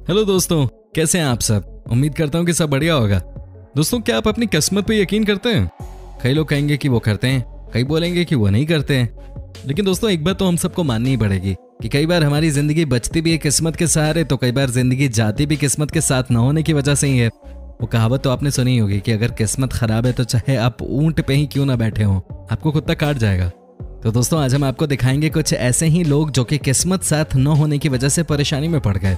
Hello दोस्तों, कैसे हैं आप सब। उम्मीद करता हूँ कि सब बढ़िया होगा। दोस्तों, क्या आप अपनी किस्मत पे यकीन करते हैं? कई लोग कहेंगे कि वो करते हैं, कई बोलेंगे कि वो नहीं करते हैं। लेकिन दोस्तों, एक बात तो हम सबको माननी ही पड़ेगी कि कई बार हमारी जिंदगी बचती भी है किस्मत के सहारे, तो कई बार जिंदगी जाती भी किस्मत के साथ न होने की वजह से ही है। वो कहावत तो आपने सुनी होगी कि अगर किस्मत खराब है तो चाहे आप ऊंट पे ही क्यों ना बैठे हों, आपको कुत्ता काट जाएगा। तो दोस्तों, आज हम आपको दिखाएंगे कुछ ऐसे ही लोग जो कि किस्मत साथ न होने की वजह से परेशानी में पड़ गए।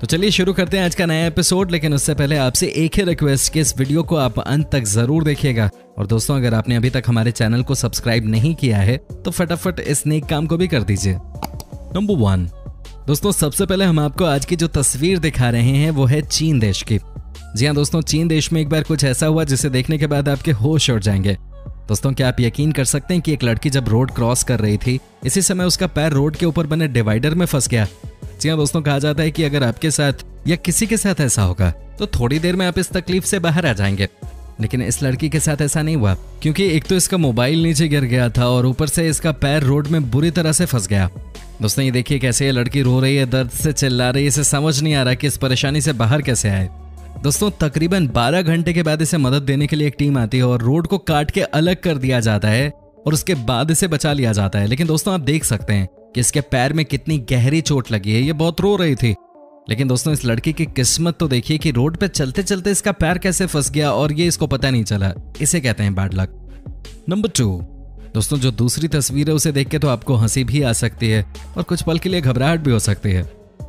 तो चलिए शुरू करते हैं आज का नया एपिसोड। लेकिन उससे पहले आपसे एक ही रिक्वेस्ट कि इस वीडियो को आप अंत तक जरूर देखिएगा। और दोस्तों, अगर आपने अभी तक हमारे चैनल को सब्सक्राइब नहीं किया है तो फटाफट इस नेक काम को भी कर दीजिए। नंबर 1 दोस्तों, सबसे पहले हम आपको आज की जो तस्वीर दिखा रहे हैं वो है चीन देश की। जी हाँ दोस्तों, चीन देश में एक बार कुछ ऐसा हुआ जिसे देखने के बाद आपके होश उड़ जाएंगे। दोस्तों, क्या आप यकीन कर सकते हैं कि एक लड़की जब रोड क्रॉस कर रही थी, इसी समय उसका पैर रोड के ऊपर बने डिवाइडर में फंस गया। जी हाँ दोस्तों, कहा जाता है कि अगर आपके साथ या किसी के साथ ऐसा होगा तो थोड़ी देर में आप इस तकलीफ से बाहर आ जाएंगे। लेकिन इस लड़की के साथ ऐसा नहीं हुआ, क्योंकि एक तो इसका मोबाइल नीचे गिर गया था और ऊपर से इसका पैर रोड में बुरी तरह से फंस गया। दोस्तों, ये देखिए कैसे ये लड़की रो रही है, दर्द से चिल्ला रही है। इसे समझ नहीं आ रहा कि इस परेशानी से बाहर कैसे आए। दोस्तों, तकरीबन 12 घंटे के बाद इसे मदद देने के लिए एक टीम आती है और रोड को काट के अलग कर दिया जाता है और उसके बाद इसे बचा लिया जाता है। लेकिन दोस्तों, आप देख सकते हैं कि इसके पैर में कितनी गहरी चोट लगी है। ये बहुत रो रही थी। लेकिन दोस्तों, इस लड़की की किस्मत तो देखिए कि रोड पे चलते चलते इसका पैर कैसे फंस गया और ये इसको पता नहीं चला। इसे कहते हैं बैड लक। नंबर 2 दोस्तों, जो दूसरी तस्वीर है उसे देख के तो आपको हंसी भी आ सकती है और कुछ पल के लिए घबराहट भी हो सकती है।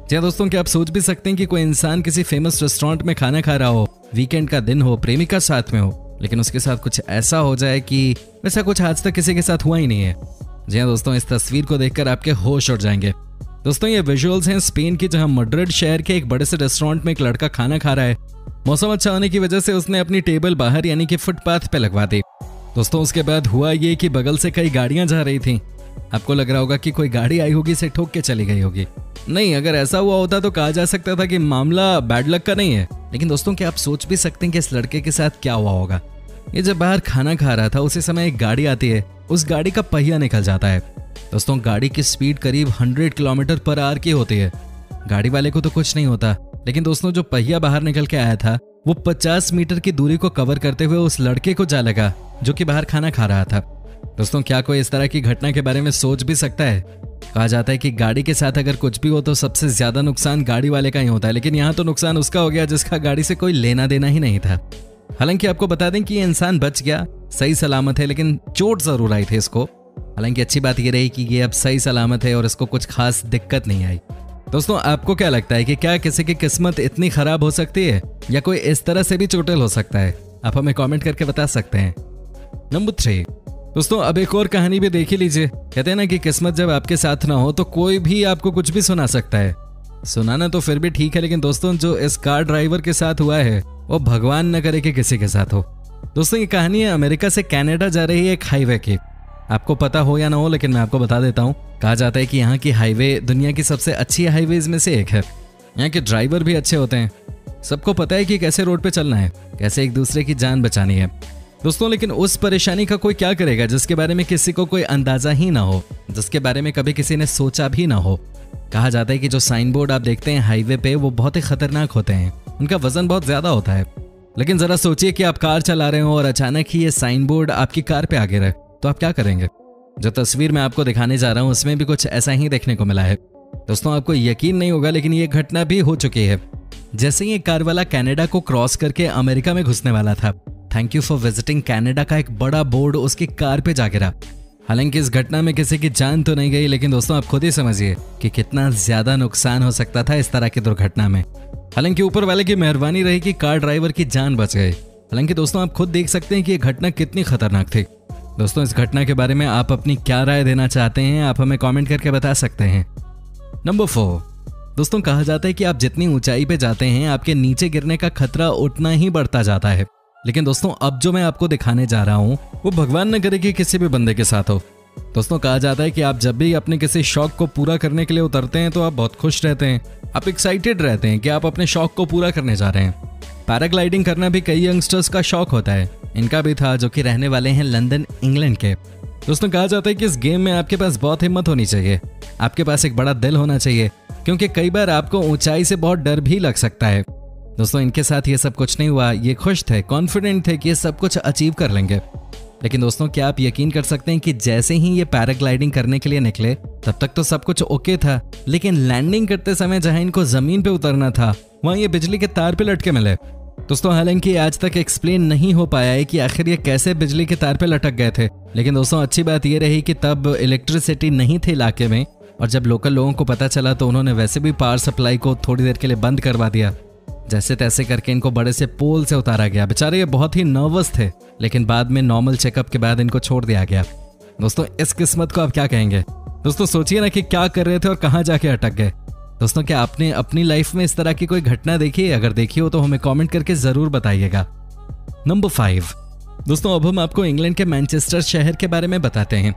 जी हाँ दोस्तों, क्या आप सोच भी सकते हैं कि कोई इंसान किसी फेमस रेस्टोरेंट में खाना खा रहा हो, वीकेंड का दिन हो, प्रेमिका साथ में हो, लेकिन उसके साथ कुछ ऐसा हो जाए कि वैसा कुछ आज तक किसी के साथ हुआ ही नहीं है। जी हाँ दोस्तों, इस तस्वीर को देखकर आपके होश उड़ जाएंगे। दोस्तों, ये विजुअल्स हैं स्पेन की, जहां मैड्रिड शहर के एक बड़े से रेस्टोरेंट में एक लड़का खाना खा रहा है। मौसम अच्छा होने की वजह से उसने अपनी टेबल बाहर यानी कि फुटपाथ पे लगवा दी। दोस्तों, उसके बाद हुआ ये कि बगल से कई गाड़ियां जा रही थी। आपको लग रहा होगा कि कोई गाड़ी आई होगी, इसे ठोक के चली गई होगी। नहीं, अगर ऐसा हुआ होता तो कहा जा सकता था कि मामला बैड लक का नहीं है। लेकिन दोस्तों, क्या आप सोच भी सकते हैं कि इस लड़के के साथ क्या हुआ होगा। ये जब बाहर खाना खा रहा था उसी समय एक गाड़ी आती है, उस गाड़ी का पहिया निकल जाता है। दोस्तों, गाड़ी की स्पीड करीब 100 किलोमीटर पर आवर की होती है। गाड़ी वाले को तो कुछ नहीं होता, लेकिन दोस्तों, जो पहिया बाहर निकल के आया था वो 50 मीटर की दूरी को कवर करते हुए उस लड़के को जा लगा जो कि बाहर खाना खा रहा था। दोस्तों, क्या कोई इस तरह की घटना के बारे में सोच भी सकता है? कहा जाता है कि गाड़ी के साथ अगर कुछ भी हो तो सबसे ज्यादा नुकसान गाड़ी वाले का ही होता है, लेकिन यहाँ तो नुकसान उसका हो गया जिसका गाड़ी से कोई लेना देना ही नहीं था। हालांकि आपको बता दें कि ये इंसान बच गया, सही सलामत है, लेकिन चोट जरूर आई थी इसको। हालांकि अच्छी बात ये रही कि ये अब सही सलामत है और इसको कुछ खास दिक्कत नहीं आई। दोस्तों, आपको क्या लगता है कि क्या किसी की किस्मत इतनी खराब हो सकती है या कोई इस तरह से भी चोटिल हो सकता है? आप हमें कमेंट करके बता सकते हैं। नंबर 3 दोस्तों, अब एक और कहानी भी देख ही लीजिए। कहते हैं ना कि किस्मत जब आपके साथ ना हो तो कोई भी आपको कुछ भी सुना सकता है। सुनाना तो फिर भी ठीक है, लेकिन दोस्तों, जो इस कार ड्राइवर के साथ हुआ है वो भगवान न करे कि किसी के साथ हो। दोस्तों, ये कहानी है अमेरिका से कनाडा जा रही है एक हाईवे की। आपको पता हो या ना हो, लेकिन मैं आपको बता देता हूँ। कहा जाता है कि यहाँ की हाईवे दुनिया की सबसे अच्छी हाईवेज में से एक है। यहाँ के ड्राइवर भी अच्छे होते हैं। सबको पता है कि कैसे रोड पे चलना है, कैसे एक दूसरे की जान बचानी है। दोस्तों, लेकिन उस परेशानी का कोई क्या करेगा जिसके बारे में किसी को कोई अंदाजा ही ना हो, जिसके बारे में कभी किसी ने सोचा भी ना हो। कहा जाता है कि जो साइन बोर्ड आप देखते हैं हाईवे पे वो बहुत ही खतरनाक होते हैं, उनका वजन बहुत ज्यादा होता है। लेकिन जरा सोचिए कि आप कार चला रहे हो और अचानक ही ये साइन बोर्ड आपकी कार पे आ गिरे, तो आप क्या करेंगे? जो तस्वीर मैं आपको दिखाने जा रहा हूँ उसमें भी कुछ ऐसा ही देखने को मिला है। दोस्तों, आपको यकीन नहीं होगा, लेकिन ये घटना भी हो चुकी है। जैसे ही ये कार वाला कनाडा को क्रॉस करके अमेरिका में घुसने वाला था, thank you for visiting Canada का एक बड़ा बोर्ड उसकी कार पे जा गिरा। हालांकि इस घटना में किसी की जान तो नहीं गई, लेकिन दोस्तों, आप खुद ही समझिए कि कितना ज्यादा नुकसान हो सकता था इस तरह की दुर्घटना में। हालांकि ऊपर वाले की मेहरबानी रही कि कार ड्राइवर की जान बच गई। हालांकि दोस्तों, आप खुद देख सकते हैं कि यह घटना कितनी खतरनाक थी। दोस्तों, इस घटना के बारे में आप अपनी क्या राय देना चाहते हैं, आप हमें कमेंट करके बता सकते हैं। नंबर 4 दोस्तों, कहा जाता है कि आप जितनी ऊंचाई पे जाते हैं आपके नीचे गिरने का खतरा उतना ही बढ़ता जाता है। लेकिन दोस्तों, अब जो मैं आपको दिखाने जा रहा हूं वो भगवान न करे कि किसी भी बंदे के साथ हो। दोस्तों, कहा जाता है कि आप जब भी अपने किसी शौक को पूरा करने के लिए उतरते हैं तो आप बहुत खुश रहते हैं, आप एक्साइटेड रहते हैं कि आप अपने शौक को पूरा करने जा रहे हैं। पैराग्लाइडिंग करना भी कई यंगस्टर्स का शौक होता है। इनका भी था, जो कि रहने वाले हैं लंदन, इंग्लैंड के। दोस्तों कहा जाता है कि इस गेम में आपके पास बहुत हिम्मत होनी चाहिए, आपके पास एक बड़ा दिल होना चाहिए, क्योंकि कई बार आपको ऊंचाई से बहुत डर भी लग सकता है। दोस्तों इनके साथ ये सब कुछ नहीं हुआ, ये खुश थे, कॉन्फिडेंट थे कि ये सब कुछ अचीव कर लेंगे। लेकिन दोस्तों क्या आप यकीन कर सकते हैं कि जैसे ही ये पैराग्लाइडिंग करने के लिए निकले तब तक तो सब कुछ ओके था, लेकिन लैंडिंग करते समय जहां इनको जमीन पे उतरना था वहां ये बिजली के तार पे लटके मिले। दोस्तों हालांकि आज तक एक्सप्लेन नहीं हो पाया है कि आखिर ये कैसे बिजली के तार पे लटक गए थे, लेकिन दोस्तों अच्छी बात ये रही कि तब इलेक्ट्रिसिटी नहीं थी इलाके में, और जब लोकल लोगों को पता चला तो उन्होंने वैसे भी पावर सप्लाई को थोड़ी देर के लिए बंद करवा दिया। जैसे तैसे करके इनको बड़े से पोल से उतारा गया। बेचारे ये बहुत ही नर्वस थे, लेकिन बाद में नॉर्मल चेकअप के बाद इनको छोड़ दिया गया। दोस्तों इस किस्मत को आप क्या कहेंगे? दोस्तों सोचिए ना कि क्या कर रहे थे और कहां जाके अटक गए। दोस्तों क्या आपने अपनी लाइफ में इस तरह की कोई घटना देखी है? अगर देखी हो तो हमें कमेंट करके जरूर बताइएगा। नंबर 5 दोस्तों अब हम आपको इंग्लैंड के मैनचेस्टर शहर के बारे में बताते हैं।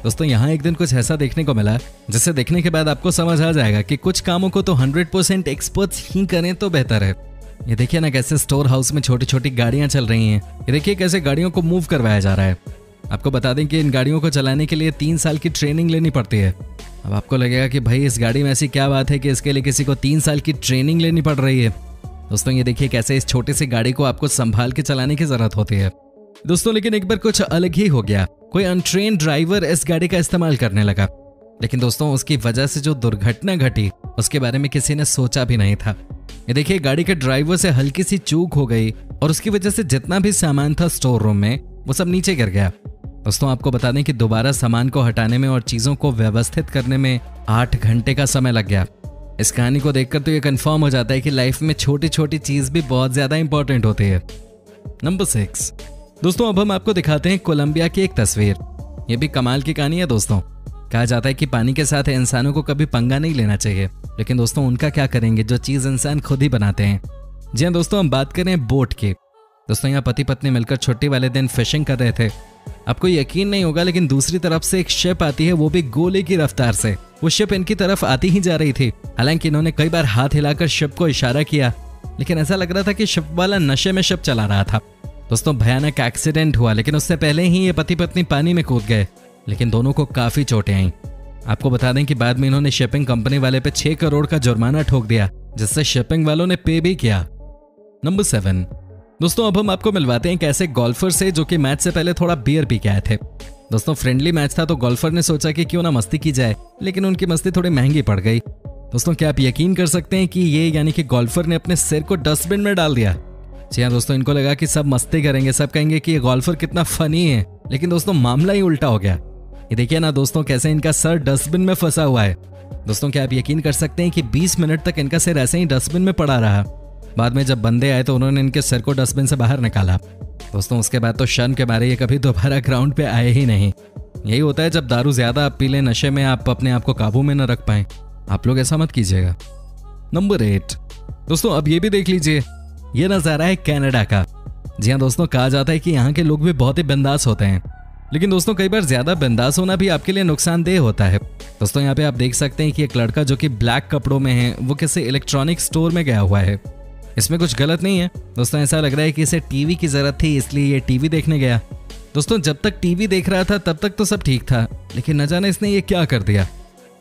दोस्तों यहाँ एक दिन कुछ ऐसा देखने को मिला जिसे देखने के बाद आपको समझ आ जाएगा कि कुछ कामों को तो 100% एक्सपर्ट्स ही करें तो बेहतर है। ये देखिए ना कैसे स्टोर हाउस में छोटी छोटी गाड़ियां चल रही हैं। ये देखिए कैसे गाड़ियों को मूव करवाया जा रहा है। आपको बता दें कि इन गाड़ियों को चलाने के लिए 3 साल की ट्रेनिंग लेनी पड़ती है। अब आपको लगेगा कि भाई इस गाड़ी में ऐसी क्या बात है कि इसके लिए किसी को 3 साल की ट्रेनिंग लेनी पड़ रही है। दोस्तों ये देखिए कैसे इस छोटी सी गाड़ी को आपको संभाल के चलाने की जरूरत होती है। दोस्तों लेकिन एक बार कुछ अलग ही हो गया। कोई अनट्रेन्ड ड्राइवर इस गाड़ी का इस्तेमाल करने लगा, लेकिन दोस्तों उसकी वजह से जो दुर्घटना घटी उसके बारे में किसी ने सोचा भी नहीं था। ये देखिए गाड़ी के ड्राइवर से हल्की सी चूक हो गई और उसकी वजह से जितना भी सामान था स्टोर रूम में वो सब नीचे गिर गया। दोस्तों आपको बता दें कि दोबारा सामान को हटाने में और चीजों को व्यवस्थित करने में 8 घंटे का समय लग गया। इस कहानी को देखकर तो ये कंफर्म हो जाता है कि लाइफ में छोटी छोटी चीज भी बहुत ज्यादा इंपॉर्टेंट होती है। नंबर 6 दोस्तों अब हम आपको दिखाते हैं कोलंबिया की एक तस्वीर। ये भी कमाल की कहानी है। दोस्तों कहा जाता है कि पानी के साथ इंसानों को कभी पंगा नहीं लेना चाहिए, लेकिन दोस्तों उनका क्या करेंगे जो चीज इंसान खुद ही बनाते हैं। जी हाँ दोस्तों हम बात करें बोट की। दोस्तों यहाँ पति पत्नी मिलकर छुट्टी वाले दिन फिशिंग कर रहे थे। आपको यकीन नहीं होगा लेकिन दूसरी तरफ से एक शिप आती है, वो भी गोले की रफ्तार से। वो शिप इनकी तरफ आती ही जा रही थी। हालांकि इन्होंने कई बार हाथ हिलाकर शिप को इशारा किया, लेकिन ऐसा लग रहा था कि शिप वाला नशे में शिप चला रहा था। दोस्तों भयानक एक्सीडेंट हुआ, लेकिन उससे पहले ही ये पति पत्नी पानी में कूद गए, लेकिन दोनों को काफी चोटें आईं। आपको बता दें कि बाद में इन्होंने शिपिंग कंपनी वाले पे 6 करोड़ का जुर्माना ठोक दिया, जिससे शिपिंग वालों ने पे भी किया। नंबर 7 दोस्तों अब हम आपको मिलवाते हैं एक ऐसे गोल्फर से जो कि मैच से पहले थोड़ा बियर पी के आए थे। दोस्तों फ्रेंडली मैच था तो गोल्फर ने सोचा कि क्यों ना मस्ती की जाए, लेकिन उनकी मस्ती थोड़ी महंगी पड़ गई। दोस्तों क्या आप यकीन कर सकते हैं कि ये यानी कि गोल्फर ने अपने सिर को डस्टबिन में डाल दिया। जी हाँ दोस्तों इनको लगा कि सब मस्ती करेंगे, सब कहेंगे कि ये गोल्फर कितना फनी है, लेकिन दोस्तों मामला ही उल्टा हो गया। ये देखिए ना दोस्तों कैसे इनका सर डस्टबिन में फंसा हुआ है। दोस्तों क्या आप यकीन कर सकते हैं कि 20 मिनट तक इनका सिर ऐसे ही डस्टबिन में पड़ा रहा। बाद में जब बंदे आए तो उन्होंने इनके सिर को डस्टबिन से बाहर निकाला। दोस्तों उसके बाद तो शर्म के मारे ये कभी दोबारा ग्राउंड पे आए ही नहीं। यही होता है जब दारू ज्यादा आप पी लें, नशे में आप अपने आप को काबू में न रख पाएं। आप लोग ऐसा मत कीजिएगा। नंबर 8 दोस्तों अब ये भी देख लीजिए, ये नजारा है कनाडा का। जी हाँ दोस्तों कहा जाता है कि यहाँ के लोग भी बहुत ही बिंदास होते हैं, लेकिन दोस्तों कई बार ज्यादा बिंदास होना भी आपके लिए नुकसानदेह होता है। दोस्तों यहाँ पे आप देख सकते हैं कि एक लड़का जो कि ब्लैक कपड़ों में है वो किसी इलेक्ट्रॉनिक स्टोर में गया हुआ है। इसमें कुछ गलत नहीं है दोस्तों, ऐसा लग रहा है कि इसे टीवी की जरूरत थी इसलिए ये टीवी देखने गया। दोस्तों जब तक टीवी देख रहा था तब तक तो सब ठीक था, लेकिन न जाने इसने ये क्या कर दिया।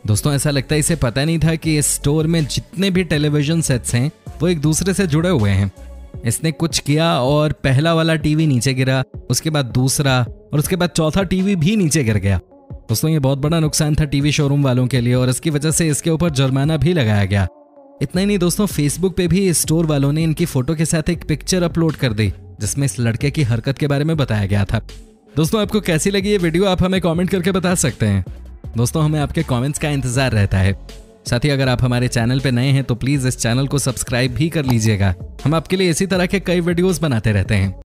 दोस्तों ऐसा लगता है इसे पता नहीं था कि इस स्टोर में जितने भी टेलीविजन सेट्स हैं वो एक दूसरे से जुड़े हुए हैं। इसने कुछ किया और पहला वाला टीवी नीचे गिरा, उसके बाद दूसरा और उसके बाद चौथा टीवी भी नीचे गिर गया। दोस्तों ये बहुत बड़ा नुकसान था टीवी शोरूम वालों के लिए और इसकी वजह से इसके ऊपर जुर्माना भी लगाया गया। इतना ही नहीं दोस्तों फेसबुक पे भी स्टोर वालों ने इनकी फोटो के साथ एक पिक्चर अपलोड कर दी जिसमें इस लड़के की हरकत के बारे में बताया गया था। दोस्तों आपको कैसी लगी ये वीडियो आप हमें कमेंट करके बता सकते हैं। दोस्तों हमें आपके कमेंट्स का इंतजार रहता है। साथ ही अगर आप हमारे चैनल पे नए हैं तो प्लीज इस चैनल को सब्सक्राइब भी कर लीजिएगा। हम आपके लिए इसी तरह के कई वीडियोस बनाते रहते हैं।